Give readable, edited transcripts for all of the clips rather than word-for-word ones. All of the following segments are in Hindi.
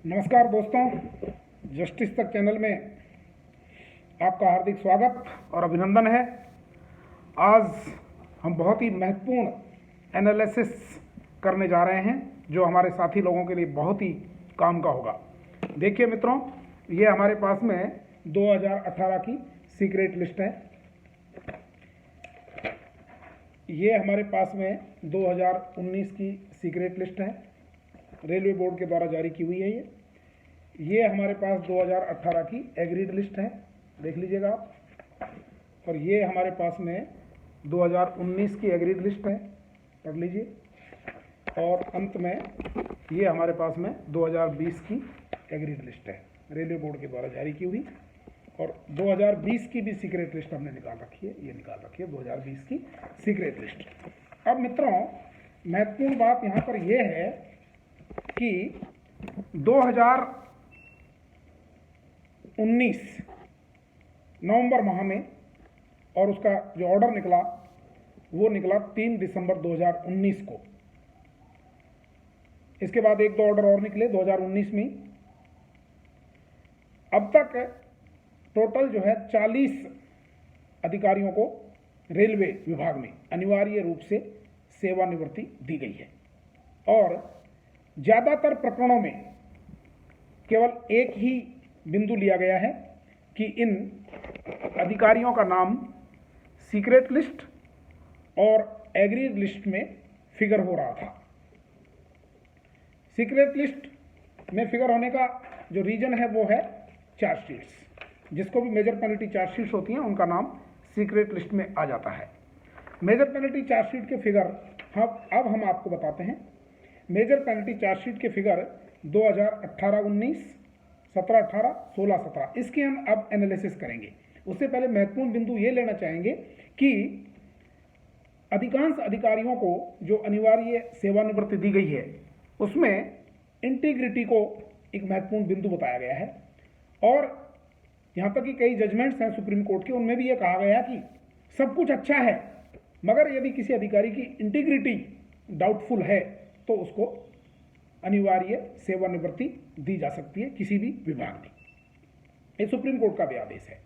नमस्कार दोस्तों, जस्टिस तक चैनल में आपका हार्दिक स्वागत और अभिनंदन है। आज हम बहुत ही महत्वपूर्ण एनालिसिस करने जा रहे हैं जो हमारे साथी लोगों के लिए बहुत ही काम का होगा। देखिए मित्रों, ये हमारे पास में 2018 की सीक्रेट लिस्ट है। ये हमारे पास में 2019 की सीक्रेट लिस्ट है, रेलवे बोर्ड के द्वारा जारी की हुई है। ये हमारे पास 2018 की एग्रीड लिस्ट है, देख लीजिएगा आप। और ये हमारे पास में 2019 की एग्रीड लिस्ट है, पढ़ लीजिए। और अंत में ये हमारे पास में 2020 की एग्रीड लिस्ट है, रेलवे बोर्ड के द्वारा जारी की हुई। और 2020 की भी सीक्रेट लिस्ट हमने निकाल रखी है, ये निकाल रखी है 2020 की सीक्रेट लिस्ट। अब मित्रों, महत्वपूर्ण बात यहाँ पर यह है कि 2019 नवंबर माह में, और उसका जो ऑर्डर निकला वो निकला 3 दिसंबर 2019 को। इसके बाद एक दो ऑर्डर और निकले 2019 में। अब तक टोटल जो है 40 अधिकारियों को रेलवे विभाग में अनिवार्य रूप से सेवानिवृत्ति दी गई है। और ज़्यादातर प्रकरणों में केवल एक ही बिंदु लिया गया है कि इन अधिकारियों का नाम सीक्रेट लिस्ट और एग्रीड लिस्ट में फिगर हो रहा था। सीक्रेट लिस्ट में फिगर होने का जो रीजन है वो है चार्जशीट्स, जिसको भी मेजर पेनल्टी चार्जशीट्स होती हैं उनका नाम सीक्रेट लिस्ट में आ जाता है। मेजर पेनल्टी चार्जशीट के फिगर अब हम आपको बताते हैं। मेजर पेनल्टी चार्जशीट के फिगर 2018-19, 17-18, 16-17, इसके हम अब एनालिसिस करेंगे। उससे पहले महत्वपूर्ण बिंदु ये लेना चाहेंगे कि अधिकांश अधिकारियों को जो अनिवार्य सेवानिवृत्ति दी गई है उसमें इंटीग्रिटी को एक महत्वपूर्ण बिंदु बताया गया है। और यहाँ तक कि कई जजमेंट्स हैं सुप्रीम कोर्ट के, उनमें भी ये कहा गया कि सब कुछ अच्छा है मगर यदि किसी अधिकारी की इंटीग्रिटी डाउटफुल है तो उसको अनिवार्य सेवानिवृत्ति दी जा सकती है किसी भी विभाग में। ये सुप्रीम कोर्ट का भी आदेश है।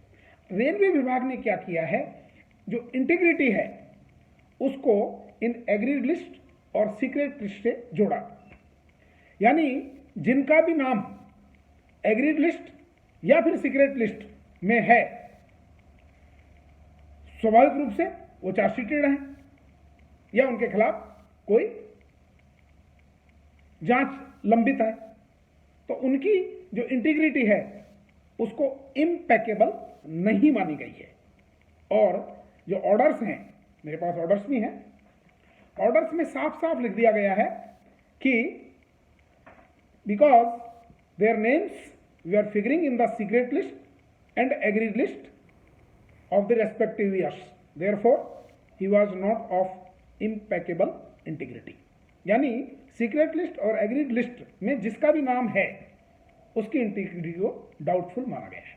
रेलवे विभाग ने क्या किया है, जो इंटीग्रिटी है उसको इन एग्रीड लिस्ट और सीक्रेट लिस्ट से जोड़ा। यानी जिनका भी नाम एग्रीड लिस्ट या फिर सीक्रेट लिस्ट में है, स्वाभाविक रूप से वो चार्जशीटेड हैं या उनके खिलाफ कोई जांच लंबित है, तो उनकी जो इंटीग्रिटी है उसको इम्पेकेबल नहीं मानी गई है। और जो ऑर्डर्स हैं, मेरे पास ऑर्डर्स भी हैं, ऑर्डर्स में साफ साफ लिख दिया गया है कि because their names were figuring in the secret list and agreed list of the respective years, therefore he was not of impeccable integrity। यानी सीक्रेट लिस्ट और एग्रीड लिस्ट में जिसका भी नाम है उसकी इंटीग्रिटी को डाउटफुल माना गया है।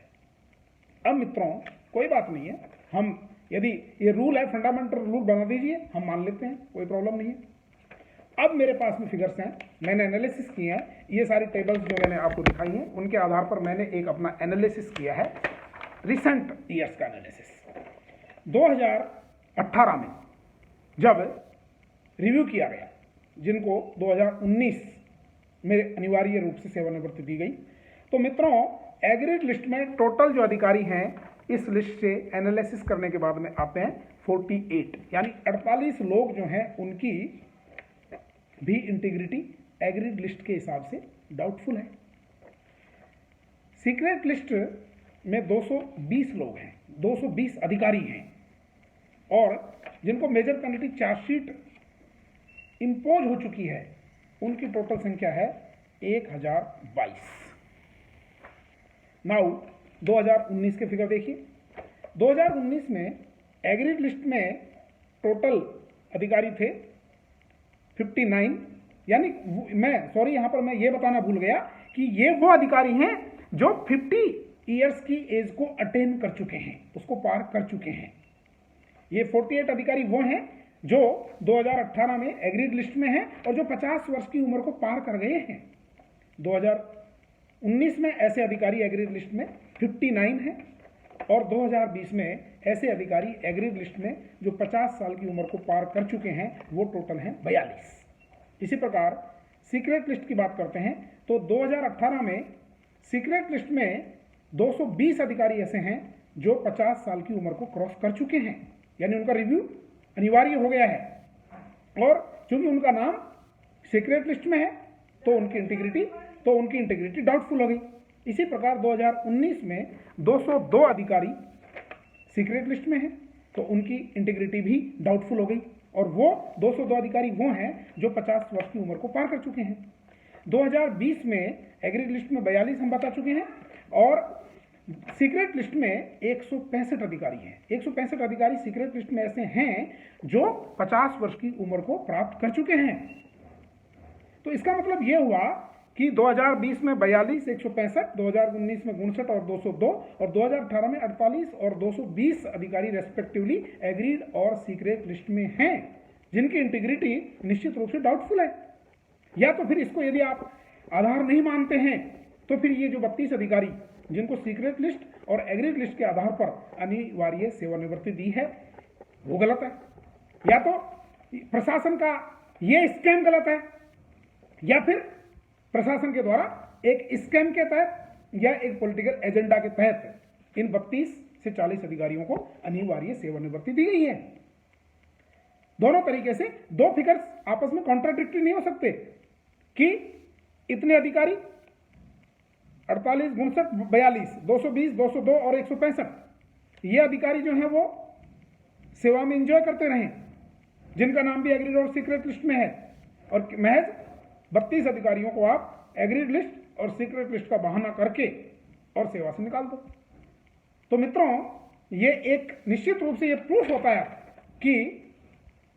अब मित्रों, कोई बात नहीं है, हम यदि ये रूल है, फंडामेंटल रूल बना दीजिए, हम मान लेते हैं, कोई प्रॉब्लम नहीं है। अब मेरे पास में फिगर्स हैं, मैंने एनालिसिस किया है। ये सारी टेबल्स जो मैंने आपको दिखाई हैं उनके आधार पर मैंने एक अपना एनालिसिस किया है, रिसेंट ईयर्स का एनालिसिस। 2018 में जब रिव्यू किया गया, जिनको 2019 में अनिवार्य रूप से सेवानिवृत्ति दी गई, तो मित्रों एग्रीड लिस्ट में टोटल जो अधिकारी हैं इस लिस्ट से एनालिसिस करने के बाद में आते हैं 48, यानी 48 लोग जो हैं उनकी भी इंटीग्रिटी एग्रीड लिस्ट के हिसाब से डाउटफुल है। सीक्रेट लिस्ट में 220 लोग हैं, 220 अधिकारी हैं, और जिनको मेजर पेनल्टी चार्जशीट इंपोज हो चुकी है उनकी टोटल संख्या है 1022। नाउ 2019 के फिगर देखिए। 2019 में एग्रीड लिस्ट में टोटल अधिकारी थे 59, यानी यहाँ पर मैं ये बताना भूल गया कि ये वो अधिकारी हैं जो 50 ईयर्स की एज को अटेन कर चुके हैं, उसको पार कर चुके हैं। ये 48 अधिकारी वो हैं जो 2018 में एग्रीड लिस्ट में हैं और जो 50 वर्ष की उम्र को पार कर गए हैं। 2019 में ऐसे अधिकारी एग्रीड लिस्ट में 59 हैं और 2020 में ऐसे अधिकारी एग्रीड लिस्ट में जो 50 साल की उम्र को पार कर चुके हैं वो टोटल हैं 42। इसी प्रकार सीक्रेट लिस्ट की बात करते हैं तो 2018 में सीक्रेट लिस्ट में 220 अधिकारी ऐसे हैं जो 50 साल की उम्र को क्रॉस कर चुके हैं, यानी उनका रिव्यू अनिवार्य हो गया है। और चूंकि उनका नाम सीक्रेट लिस्ट में है तो उनकी इंटीग्रिटी डाउटफुल हो गई। इसी प्रकार 2019 में 202 अधिकारी सीक्रेट लिस्ट में हैं तो उनकी इंटीग्रिटी भी डाउटफुल हो गई, और वो 202 अधिकारी वो हैं जो 50 वर्ष की उम्र को पार कर चुके हैं। 2020 में एग्रीड लिस्ट में 42 हम बता चुके हैं और सीक्रेट लिस्ट में 165 अधिकारी हैं। 165 अधिकारी सीक्रेट लिस्ट में ऐसे हैं जो 50 वर्ष की उम्र को प्राप्त कर चुके हैं। तो इसका मतलब यह हुआ कि 2020 में 42, 165, 2019 में 59 और 202 और 2018 में 48 और 220 अधिकारी रेस्पेक्टिवली एग्रीड और सीक्रेट लिस्ट में हैं, जिनकी इंटीग्रिटी निश्चित रूप से डाउटफुल है। या तो फिर इसको यदि आप आधार नहीं मानते हैं तो फिर ये जो 32 अधिकारी जिनको सीक्रेट लिस्ट और एग्रीड लिस्ट के आधार पर अनिवार्य सेवानिवृत्ति दी है वो गलत है, या तो प्रशासन का ये स्कैम गलत है, या फिर प्रशासन के द्वारा एक स्कैम के तहत या एक पॉलिटिकल एजेंडा के तहत इन 32 से 40 अधिकारियों को अनिवार्य सेवानिवृत्ति दी गई है। दोनों तरीके से दो फिगर्स आपस में कॉन्ट्राडिक्टरी नहीं हो सकते कि इतने अधिकारी 48, 59, 42, 220, 202 और 165 ये अधिकारी जो हैं वो सेवा में एंजॉय करते रहे, जिनका नाम भी एग्रीड और सीक्रेट लिस्ट में है, और महज 32 अधिकारियों को आप एग्रीड लिस्ट और सीक्रेट लिस्ट का बहाना करके और सेवा से निकाल दो। तो मित्रों, ये एक निश्चित रूप से ये प्रूफ होता है कि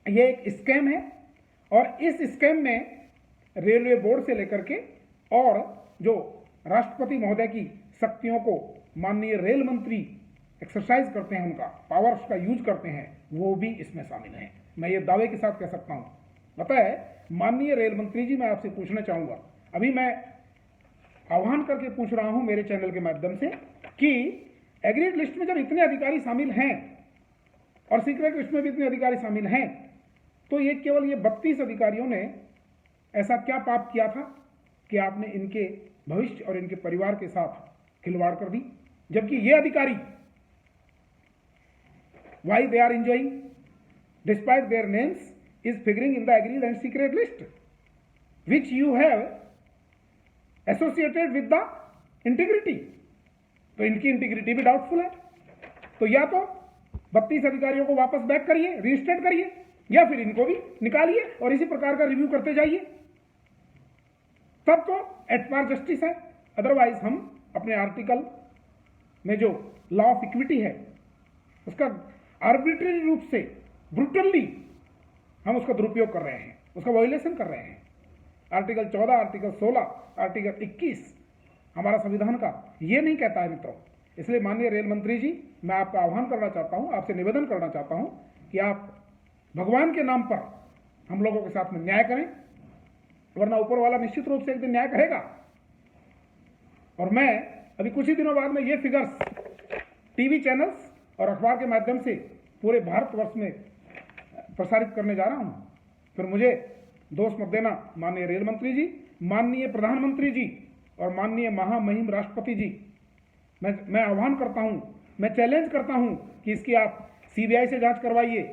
ये एक स्कैम है, और इस स्कैम में रेलवे बोर्ड से लेकर के और जो राष्ट्रपति महोदय की शक्तियों को माननीय रेल मंत्री एक्सरसाइज करते हैं, उनका पावर्स का यूज करते हैं, वो भी इसमें शामिल हैं। मैं ये दावे के साथ कह सकता हूं। पता है माननीय रेल मंत्री जी, मैं आपसे पूछना चाहूंगा, अभी मैं आह्वान करके पूछ रहा हूं मेरे चैनल के माध्यम से कि एग्रीड लिस्ट में जब इतने अधिकारी शामिल हैं और सीक्रेट लिस्ट में भी इतने अधिकारी शामिल हैं, तो ये केवल ये 32 अधिकारियों ने ऐसा क्या पाप किया था कि आपने इनके भविष्य और इनके परिवार के साथ खिलवाड़ कर दी, जबकि ये अधिकारी why they are enjoying despite their names is figuring in the agreed and secret list which you have associated with the integrity। तो इनकी इंटीग्रिटी भी डाउटफुल है। तो या तो 32 अधिकारियों को वापस बैक करिए, रीइंस्टेट करिए, या फिर इनको भी निकालिए और इसी प्रकार का रिव्यू करते जाइए, तब तो एट पार जस्टिस है। अदरवाइज हम अपने आर्टिकल में जो लॉ ऑफ इक्विटी है उसका आर्बिट्रेरी रूप से ब्रूटली हम उसका दुरुपयोग कर रहे हैं, उसका वायोलेशन कर रहे हैं। आर्टिकल 14, आर्टिकल 16, आर्टिकल 21 हमारा संविधान का ये नहीं कहता है मित्रों। इसलिए माननीय रेल मंत्री जी, मैं आपका आह्वान करना चाहता हूं, आपसे निवेदन करना चाहता हूं कि आप भगवान के नाम पर हम लोगों के साथ में न्याय करें, वरना ऊपर वाला निश्चित रूप से एक दिन न्याय करेगा। और मैं अभी कुछ ही दिनों बाद में ये फिगर्स टीवी चैनल्स और अखबार के माध्यम से पूरे भारतवर्ष में प्रसारित करने जा रहा हूं। फिर मुझे दोष मत देना माननीय रेल मंत्री जी, माननीय प्रधानमंत्री जी और माननीय महामहिम राष्ट्रपति जी। मैं आह्वान करता हूं, मैं चैलेंज करता हूं कि इसकी आप सीबीआई से जांच करवाइए।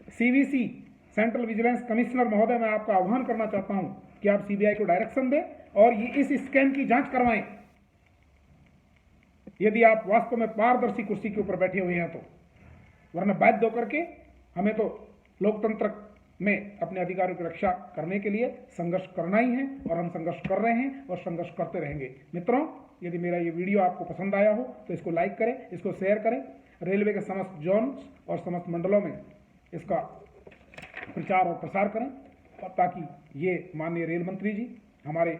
सीवीसी सेंट्रल विजिलेंस कमिश्नर महोदय, मैं आपका आह्वान करना चाहता हूं कि आप सीबीआई को डायरेक्शन दें और ये इस स्कैम की जांच करवाएं, यदि आप वास्तव में पारदर्शी कुर्सी के ऊपर बैठे हुए हैं तो। वरना बाध्य होकर के हमें तो लोकतंत्र में अपने अधिकारों की रक्षा करने के लिए संघर्ष करना ही है, और हम संघर्ष कर रहे हैं और संघर्ष करते रहेंगे। मित्रों, यदि मेरा ये वीडियो आपको पसंद आया हो तो इसको लाइक करें, इसको शेयर करें, रेलवे के समस्त जोन्स और समस्त मंडलों में इसका प्रचार और प्रसार करें, ताकि ये माननीय रेल मंत्री जी, हमारे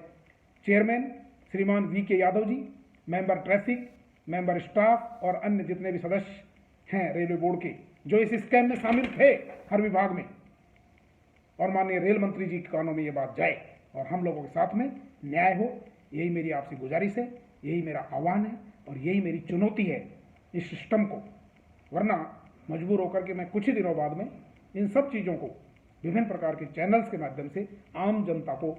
चेयरमैन श्रीमान VK Yadav ji, member traffic, member staff और अन्य जितने भी सदस्य हैं रेलवे बोर्ड के, जो इस स्कैम में शामिल थे हर विभाग में, और माननीय रेल मंत्री जी के कानों में ये बात जाए और हम लोगों के साथ में न्याय हो, यही मेरी आपसे गुजारिश है, यही मेरा आह्वान है और यही मेरी चुनौती है इस सिस्टम को। वरना मजबूर होकर के मैं कुछ ही दिनों बाद में इन सब चीज़ों को विभिन्न प्रकार के चैनल्स के माध्यम से आम जनता को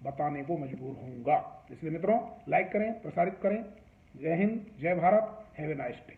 बताने को मजबूर होऊंगा। इसलिए मित्रों, लाइक करें, प्रसारित करें। जय हिंद, जय Bharat, have a nice day.